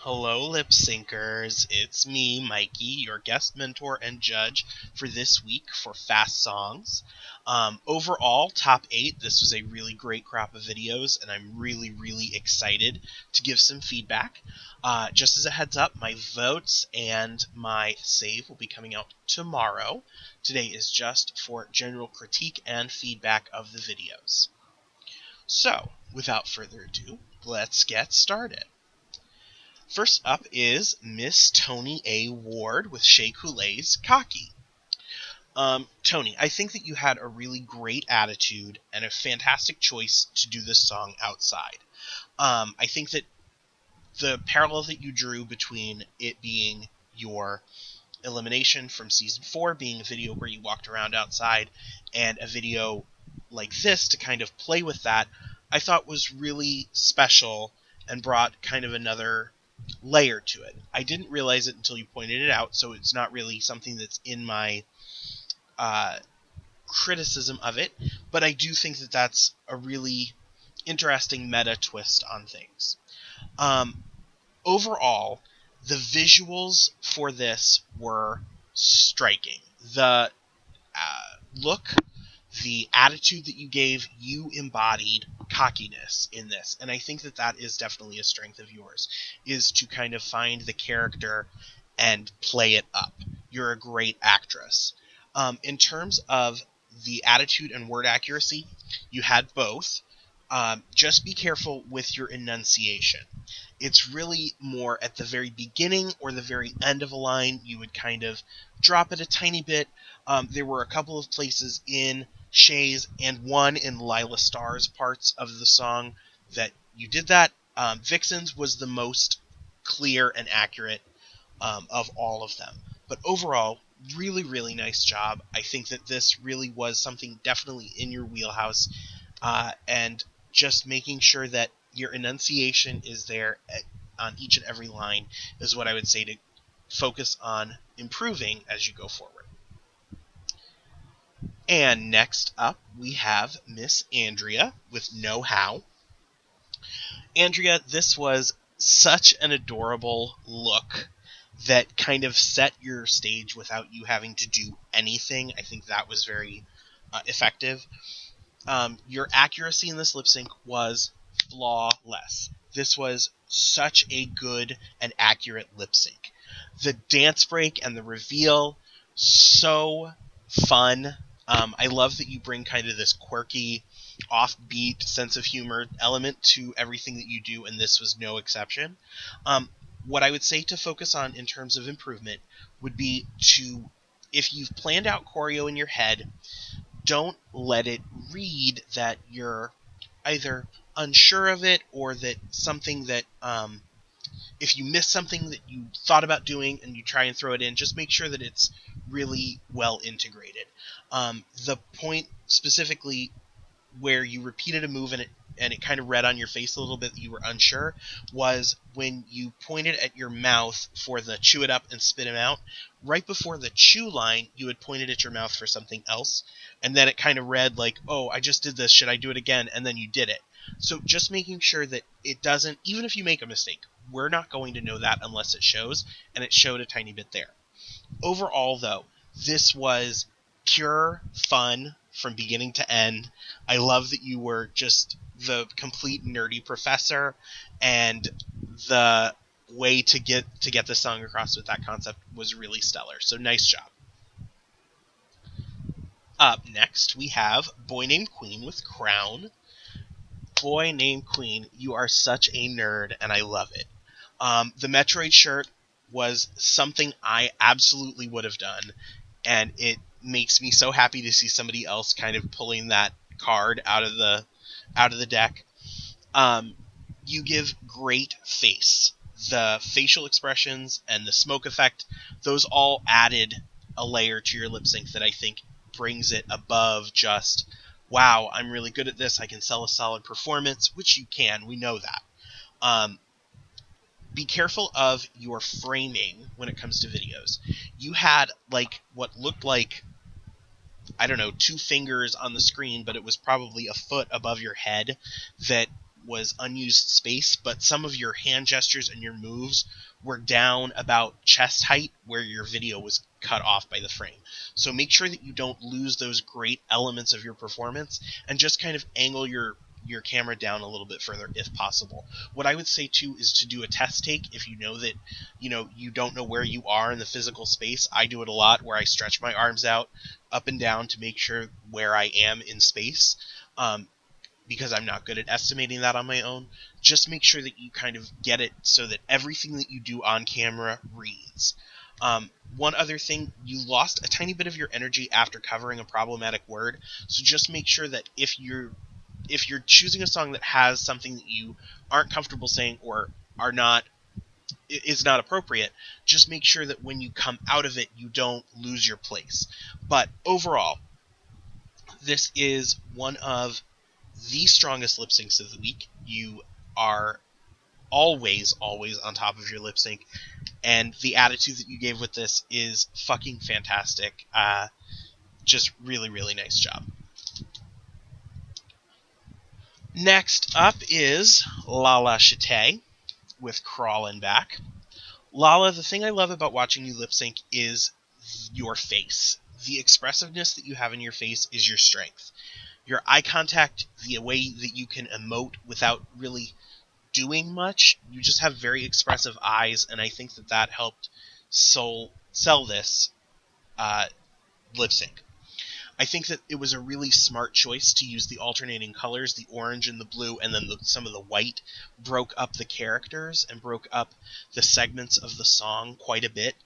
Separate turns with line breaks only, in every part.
Hello, lip syncers. It's me, Mikey, your guest mentor and judge for this week for Fast Songs. Overall, top 8. This was a really great crop of videos, and I'm really excited to give some feedback. Just as a heads up, my votes and my save will be coming out tomorrow. Today is just for general critique and feedback of the videos. So, without further ado, let's get started. First up is Miss Toni A. Ward with Julez, Cocky. Toni, I think that you had a really great attitude and a fantastic choice to do this song outside. I think that the parallel that you drew between it being your elimination from Season 4, being a video where you walked around outside, and a video like this to kind of play with that, I thought was really special and brought kind of another layer to it. I didn't realize it until you pointed it out, so it's not really something that's in my criticism of it, but I do think that that's a really interesting meta twist on things. Overall, the visuals for this were striking. The look, the attitude that you gave, you embodied cockiness in this, and I think that that is definitely a strength of yours, is to kind of find the character and play it up. You're a great actress. In terms of the attitude and word accuracy, you had both. Just be careful with your enunciation. It's really more at the very beginning or the very end of a line, you would kind of drop it a tiny bit. There were a couple of places in Shay's and one in Lila Starr's parts of the song that you did that. Vixen's was the most clear and accurate of all of them. But overall, really nice job. I think that this really was something definitely in your wheelhouse, and just making sure that your enunciation is there on each and every line is what I would say to focus on improving as you go forward. And next up, we have Miss Andrea with Know How. Andrea, this was such an adorable look that kind of set your stage without you having to do anything. I think that was very effective. Your accuracy in this lip sync was flawless. This was such a good and accurate lip sync. The dance break and the reveal, so fun. I love that you bring kind of this quirky, offbeat sense of humor element to everything that you do, and this was no exception. What I would say to focus on in terms of improvement would be to, if you've planned out choreo in your head, don't let it read that you're either unsure of it or that something that, if you miss something that you thought about doing and you try and throw it in, just make sure that it's really well integrated. The point specifically where you repeated a move and it kind of read on your face a little bit that you were unsure was when you pointed at your mouth for the chew it up and spit him out. Right before the chew line, you had pointed at your mouth for something else, and then it kind of read like, oh, I just did this, should I do it again? And then you did it. So just making sure that it doesn't, even if you make a mistake, we're not going to know that unless it shows, and it showed a tiny bit there. Overall, though, this was pure fun from beginning to end. I love that you were just the complete nerdy professor, and the way to get the song across with that concept was really stellar. So nice job. Up next, we have Boy Named Queen with Crown. Boy Named Queen, you are such a nerd, and I love it. The Metroid shirt was something I absolutely would have done, and it makes me so happy to see somebody else kind of pulling that card out of the deck. You give great face. The facial expressions and the smoke effect, those all added a layer to your lip sync that I think brings it above just, wow, I'm really good at this, I can sell a solid performance, which you can, we know that. Be careful of your framing when it comes to videos. You had like what looked like, I don't know, 2 fingers on the screen, but it was probably a foot above your head that was unused space, but some of your hand gestures and your moves were down about chest height where your video was cut off by the frame. So make sure that you don't lose those great elements of your performance, and just kind of angle your camera down a little bit further if possible. What I would say too is to do a test take if you know that you don't know where you are in the physical space. I do it a lot where I stretch my arms out up and down to make sure where I am in space, because I'm not good at estimating that on my own. Just make sure that you kind of get it so that everything that you do on camera reads. One other thing, you lost a tiny bit of your energy after covering a problematic word, so just make sure that if you're choosing a song that has something that you aren't comfortable saying or is not appropriate, just make sure that when you come out of it, you don't lose your place. But overall, this is one of the strongest lip syncs of the week. You are always on top of your lip sync, and the attitude that you gave with this is fucking fantastic. Just really, really nice job. Next up is Lala with Crawlin' Back. Lala, the thing I love about watching you lip sync is your face. The expressiveness that you have in your face is your strength. Your eye contact, the way that you can emote without really doing much, you just have very expressive eyes, and I think that helped sell this lip sync. I think that it was a really smart choice to use the alternating colors, the orange and the blue, and then some of the white broke up the characters and broke up the segments of the song quite a bit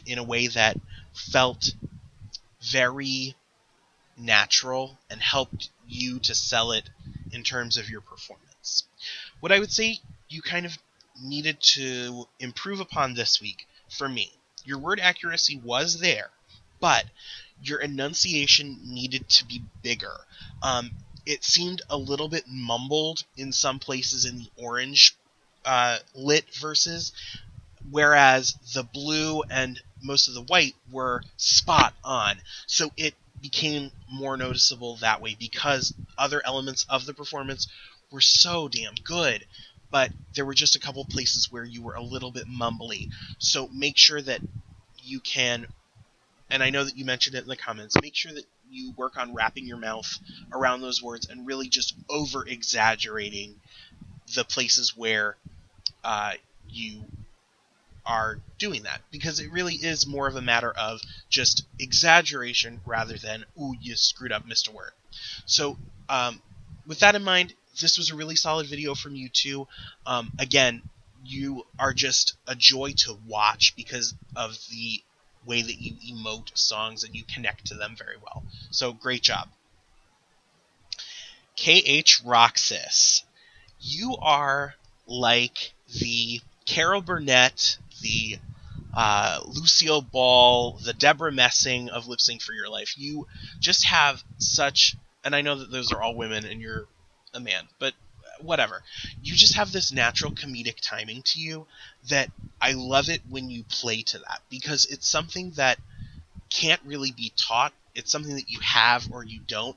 in a way that felt very natural and helped you to sell it in terms of your performance. What I would say you kind of needed to improve upon this week, for me, your word accuracy was there, but your enunciation needed to be bigger. It seemed a little bit mumbled in some places in the orange lit verses, whereas the blue and most of the white were spot on. So it became more noticeable that way because other elements of the performance were so damn good, but there were just a couple places where you were a little bit mumbly. So make sure that you can, and I know that you mentioned it in the comments, make sure that you work on wrapping your mouth around those words and really just over-exaggerating the places where you are doing that, because it really is more of a matter of just exaggeration rather than, ooh, you screwed up, missed a word. So with that in mind, this was a really solid video from you too. Again, you are just a joy to watch because of the way that you emote songs and you connect to them very well. So great job. KH Roxas, you are like the Carol Burnett, the Lucille Ball, the Deborah Messing of Lip Sync for Your Life. You just have such, and I know that those are all women and you're a man, but whatever. You just have this natural comedic timing to you that I love it when you play to that, because it's something that can't really be taught. It's something that you have or you don't,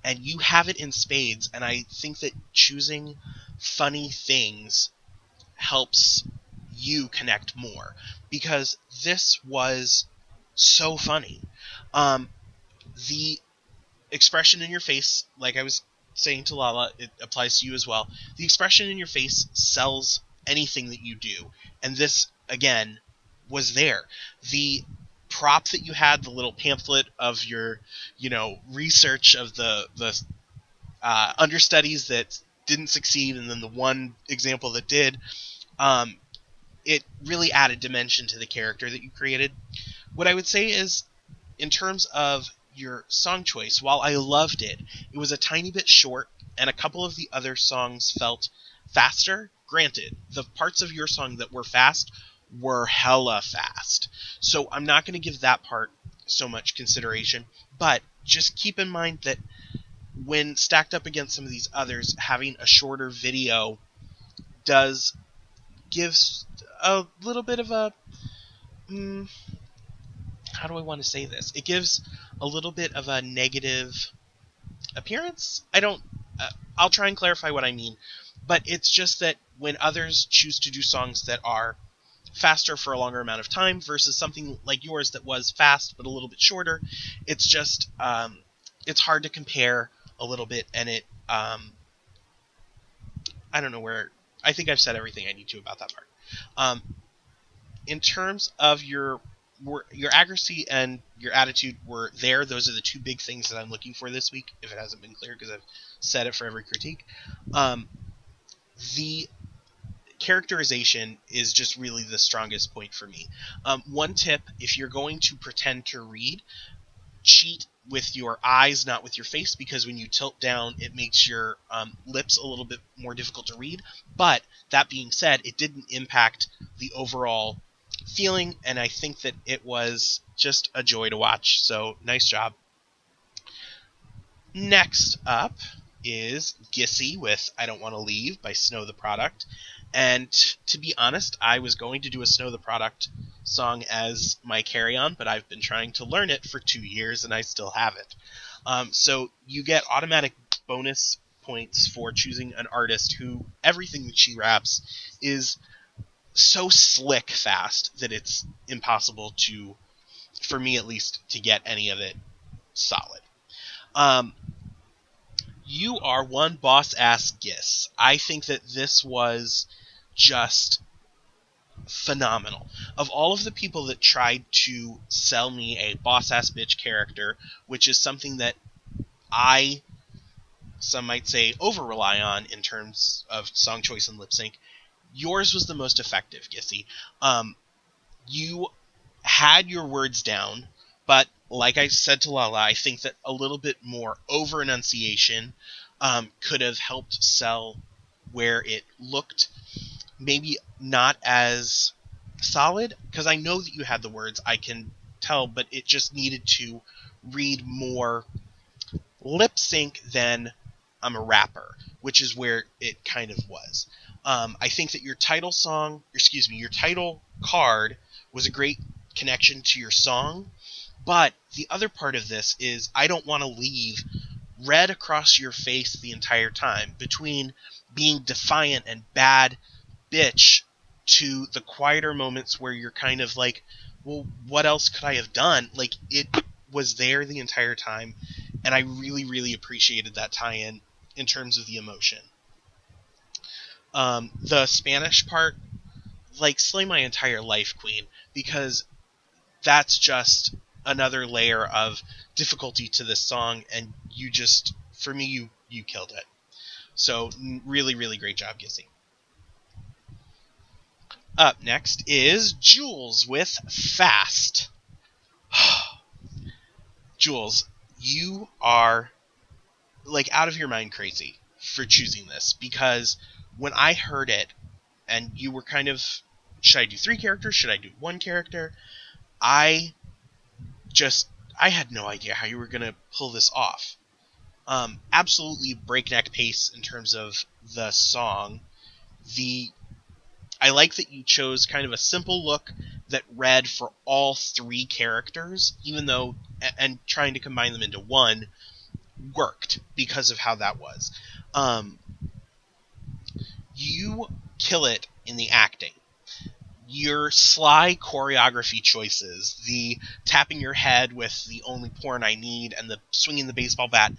and you have it in spades, and I think that choosing funny things helps you connect more, because this was so funny. The expression in your face, like I was saying to Lala, it applies to you as well. The expression in your face sells anything that you do, and this, again, was there. The prop that you had, the little pamphlet of your, research of the understudies that didn't succeed, and then the one example that did, it really added dimension to the character that you created. What I would say is, in terms of your song choice, while I loved it, it was a tiny bit short, and a couple of the other songs felt faster. Granted, the parts of your song that were fast were hella fast, so I'm not going to give that part so much consideration, but just keep in mind that when stacked up against some of these others, having a shorter video does give a little bit of a how do I want to say this? It gives a little bit of a negative appearance. I'll try and clarify what I mean. But it's just that when others choose to do songs that are faster for a longer amount of time versus something like yours that was fast but a little bit shorter, it's just it's hard to compare a little bit, and it I don't know where. I think I've said everything I need to about that part. In terms of your accuracy and your attitude were there. Those are the two big things that I'm looking for this week, if it hasn't been clear, because I've said it for every critique. The characterization is just really the strongest point for me. One tip, if you're going to pretend to read, cheat with your eyes, not with your face, because when you tilt down, it makes your lips a little bit more difficult to read. But that being said, it didn't impact the overall feeling, and I think that it was just a joy to watch. So nice job. Next up is Gissy with I Don't Want to Leave by Snow the Product. And to be honest, I was going to do a Snow the Product song as my carry-on, but I've been trying to learn it for 2 years and I still have it. So you get automatic bonus points for choosing an artist who everything that she raps is so slick fast that it's impossible to, for me at least, to get any of it solid. You are one boss-ass Giss. I think that this was just phenomenal. Of all of the people that tried to sell me a boss-ass bitch character, which is something that I, some might say, over-rely on in terms of song choice and lip sync, yours was the most effective, Gissy. You had your words down, but like I said to Lala, I think that a little bit more over-enunciation could have helped sell where it looked maybe not as solid, because I know that you had the words, I can tell, but it just needed to read more lip sync than I'm a rapper, which is where it kind of was. I think that your title card was a great connection to your song, but the other part of this is I Don't Want to Leave read across your face the entire time, between being defiant and bad bitch to the quieter moments where you're kind of like, well, what else could I have done? Like, it was there the entire time, and I really, really appreciated that tie-in in terms of the emotion. The Spanish part, like, slay my entire life, queen, because that's just another layer of difficulty to this song, and you just, for me, you killed it. So, really, really great job, Gissy. Up next is Julez with Fast. Julez, you are, like, out of your mind crazy for choosing this, because when I heard it, and you were kind of, should I do 3 characters? Should I do 1 character? I had no idea how you were going to pull this off. Absolutely breakneck pace in terms of the song. I like that you chose kind of a simple look that read for all 3 characters, even though, and trying to combine them into one worked because of how that was. You kill it in the acting. Your sly choreography choices, the tapping your head with the only porn I need and the swinging the baseball bat,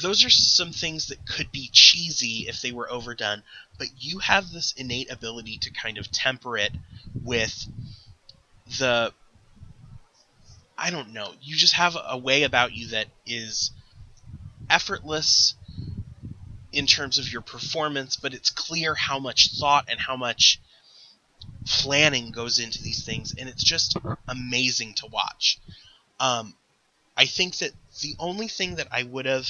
those are some things that could be cheesy if they were overdone, but you have this innate ability to kind of temper it with the, I don't know, you just have a way about you that is effortless in terms of your performance, but it's clear how much thought and how much planning goes into these things, and it's just amazing to watch. I think that the only thing that I would have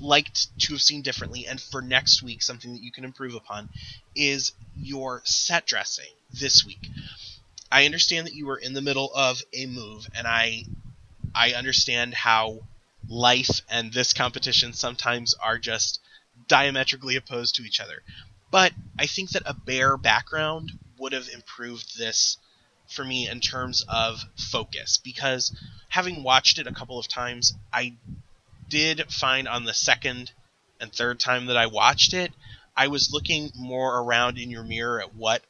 liked to have seen differently, and for next week, something that you can improve upon, is your set dressing this week. I understand that you were in the middle of a move, and I understand how life and this competition sometimes are just diametrically opposed to each other. But I think that a bare background would have improved this for me in terms of focus, because having watched it a couple of times, I did find on the second and third time that I watched it, I was looking more around in your mirror at what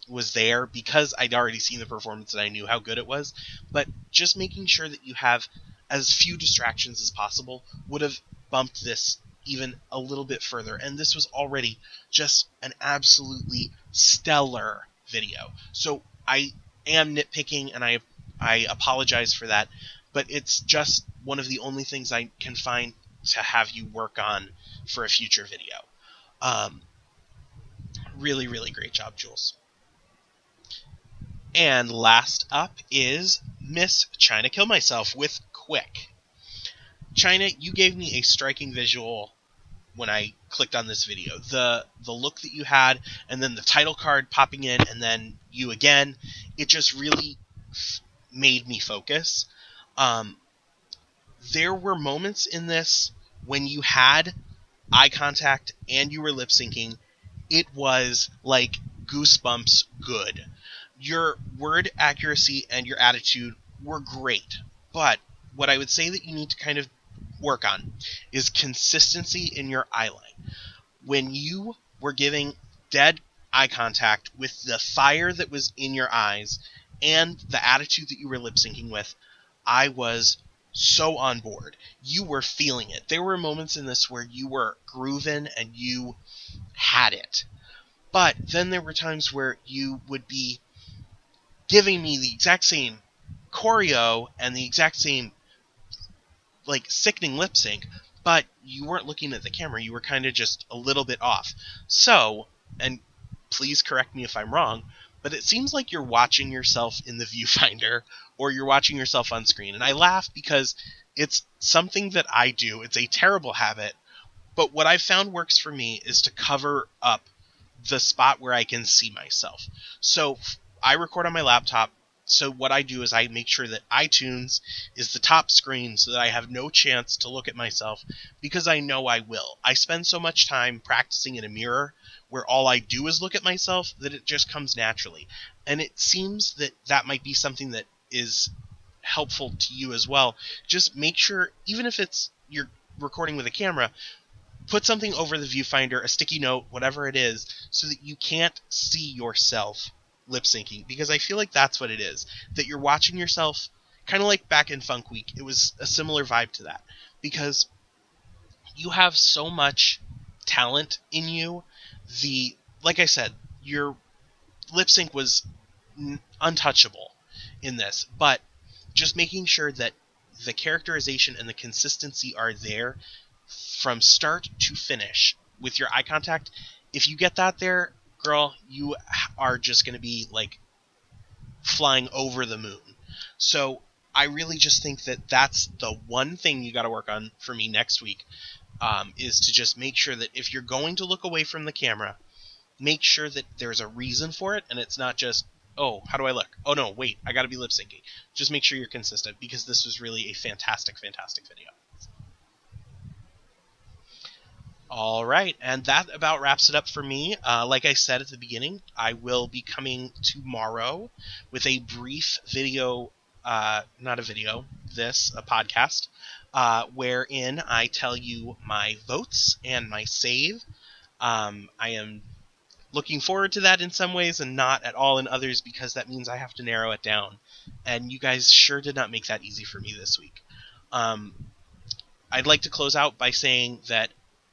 was there because I'd already seen the performance and I knew how good it was. But just making sure that you have as few distractions as possible would have bumped this even a little bit further. And this was already just an absolutely stellar video. So I am nitpicking, and I apologize for that, but it's just one of the only things I can find to have you work on for a future video. Really, really great job, Julez. And last up is Miss China Kill Myself with Quick. China, you gave me a striking visual when I clicked on this video. The look that you had, and then the title card popping in, and then you again, it just really made me focus. There were moments in this when you had eye contact and you were lip syncing. It was like goosebumps good. Your word accuracy and your attitude were great, but what I would say that you need to kind of work on is consistency in your eye line. When you were giving dead eye contact with the fire that was in your eyes and the attitude that you were lip syncing with, I was so on board. You were feeling it. There were moments in this where you were grooving and you had it. But then there were times where you would be giving me the exact same choreo and the exact same like sickening lip sync, but you weren't looking at the camera. You were kind of just a little bit off. So, and please correct me if I'm wrong, but it seems like you're watching yourself in the viewfinder or you're watching yourself on screen. And I laugh because it's something that I do. It's a terrible habit, but what I've found works for me is to cover up the spot where I can see myself. So I record on my laptop. So what I do is I make sure that iTunes is the top screen so that I have no chance to look at myself, because I know I will. I spend so much time practicing in a mirror where all I do is look at myself that it just comes naturally. And it seems that that might be something that is helpful to you as well. Just make sure, even if it's you're recording with a camera, put something over the viewfinder, a sticky note, whatever it is, so that you can't see yourself lip syncing, because I feel like that's what it is, that you're watching yourself kind of like back in Funk Week. It was a similar vibe to that, because you have so much talent in you. Like I said, your lip sync was untouchable in this, but just making sure that the characterization and the consistency are there from start to finish with your eye contact. If you get that there, girl, you are just going to be like flying over the moon. So I really just think that that's the one thing you got to work on for me next week, is to just make sure that if you're going to look away from the camera, make sure that there's a reason for it, and it's not just, oh, how do I look? Oh no, wait, I got to be lip syncing. Just make sure you're consistent, because this was really a fantastic, fantastic video. All right, and that about wraps it up for me. Like I said at the beginning, I will be coming tomorrow with a brief video, a podcast, wherein I tell you my votes and my save. I am looking forward to that in some ways and not at all in others, because that means I have to narrow it down. And you guys sure did not make that easy for me this week. I'd like to close out by saying that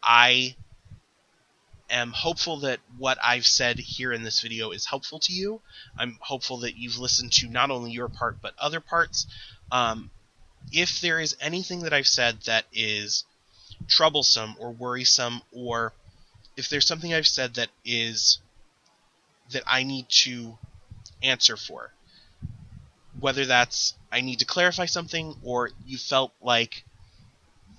I am hopeful that what I've said here in this video is helpful to you. I'm hopeful that you've listened to not only your part, but other parts. If there is anything that I've said that is troublesome or worrisome, or if there's something I've said that I need to answer for, whether that's I need to clarify something or you felt like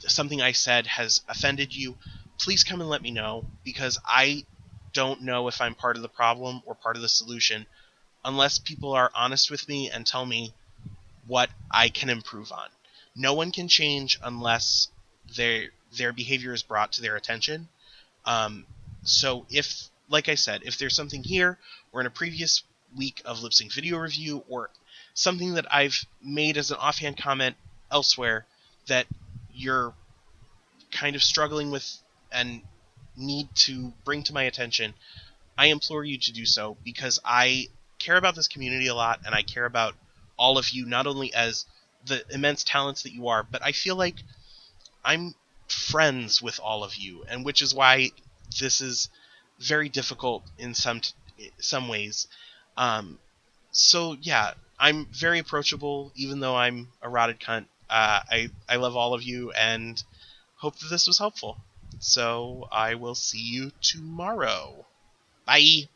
something I said has offended you, please come and let me know, because I don't know if I'm part of the problem or part of the solution unless people are honest with me and tell me what I can improve on. No one can change unless their behavior is brought to their attention. So if, like I said, if there's something here or in a previous week of lip sync video review, or something that I've made as an offhand comment elsewhere that you're kind of struggling with and need to bring to my attention, I implore you to do so, because I care about this community a lot, and I care about all of you, not only as the immense talents that you are, but I feel like I'm friends with all of you, and which is why this is very difficult in some ways. So yeah, I'm very approachable, even though I'm a rotted cunt. I love all of you, and hope that this was helpful. So I will see you tomorrow. Bye.